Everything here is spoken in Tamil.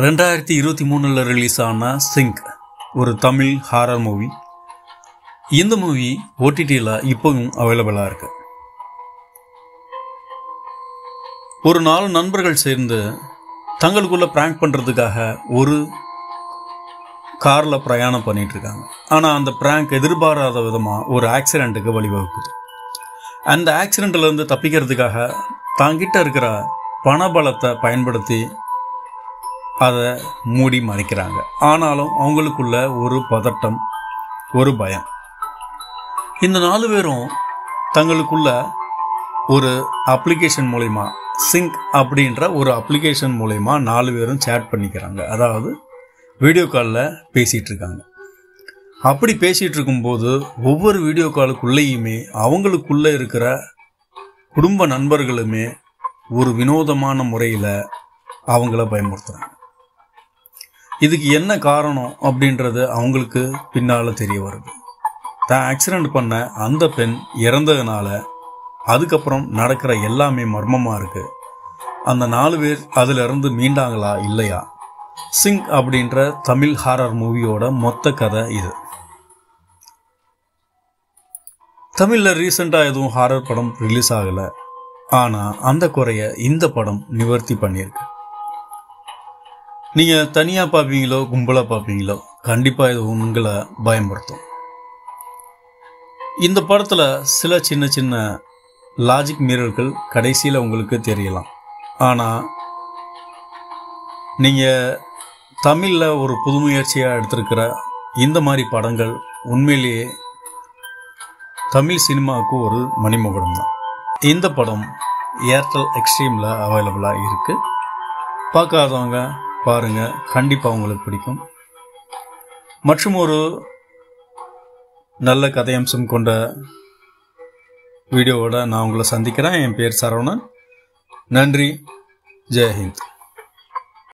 2023 ரிலீஸ் ஆன சிங்க் ஒரு தமிழ் ஹாரர் மூவி. இந்த மூவி ஓடிடியில் இப்போவும் அவைலபிளாக இருக்கு. ஒரு 4 நண்பர்கள் சேர்ந்து தங்களுக்குள்ள பிராங்க் பண்ணுறதுக்காக ஒரு காரில் பிரயாணம் பண்ணிட்டு இருக்காங்க. ஆனால் அந்த பிராங்க் எதிர்பாராத விதமாக ஒரு ஆக்சிடெண்ட்டுக்கு வழிவகுக்குது. அந்த ஆக்சிடெண்ட்லேருந்து தப்பிக்கிறதுக்காக தாங்கிட்ட இருக்கிற பணபலத்தை பயன்படுத்தி அதை மூடி மறைக்கிறாங்க. ஆனாலும் அவங்களுக்குள்ள ஒரு பதட்டம், ஒரு பயம். இந்த 4 பேரும் தங்களுக்குள்ள ஒரு அப்ளிகேஷன் மூலயமா, சிங்க் அப்படின்ற ஒரு அப்ளிகேஷன் மூலயமா 4 பேரும் சேட் பண்ணிக்கிறாங்க. அதாவது வீடியோ காலில் பேசிகிட்டு இருக்காங்க. அப்படி பேசிகிட்டு இருக்கும்போது ஒவ்வொரு வீடியோ காலுக்குள்ளேயுமே அவங்களுக்குள்ளே இருக்கிற குடும்ப நண்பர்களுமே ஒரு வினோதமான முறையில் அவங்கள பயன்படுத்துகிறாங்க. இதுக்கு என்ன காரணம் அப்படின்றது அவங்களுக்கு பின்னால் தெரிய வருது. தான் ஆக்சிடெண்ட் பண்ண அந்த பெண் இறந்ததுனால அதுக்கப்புறம் நடக்கிற எல்லாமே மர்மமாக இருக்குது. அந்த 4 பேர் அதிலிருந்து மீண்டாங்களா இல்லையா? சிங்க் அப்படின்ற தமிழ் ஹாரர் மூவியோட மொத்த கதை இது. தமிழில் ரீசெண்டாக எதுவும் ஹாரர் படம் ரிலீஸ் ஆகலை. ஆனால் அந்த குறைய இந்த படம் நிவர்த்தி பண்ணியிருக்கு. நீங்கள் தனியாக பார்ப்பீங்களோ கும்பலாக பார்ப்பீங்களோ கண்டிப்பாக இது உங்களை பயன்படுத்தும். இந்த படத்தில் சில சின்ன சின்ன லாஜிக் மீறல்கள் கடைசியில் உங்களுக்கு தெரியலாம். ஆனால் நீங்கள் தமிழில் ஒரு புதுமுயற்சியாக எடுத்திருக்கிற இந்த மாதிரி படங்கள் உண்மையிலேயே தமிழ் சினிமாவுக்கு ஒரு மணிமகுடம் தான். இந்த படம் ஏர்டெல் எக்ஸ்ட்ரீமில் அவைலபிளாக இருக்குது. பார்க்காதவங்க பாருங்கள், கண்டிப்பாக உங்களுக்கு பிடிக்கும். மற்றும் ஒரு நல்ல கதையம்சம் கொண்ட வீடியோவோட நான் உங்களை சந்திக்கிறேன். என் பேர் சரவணன். நன்றி. ஜெய் ஹிந்த்.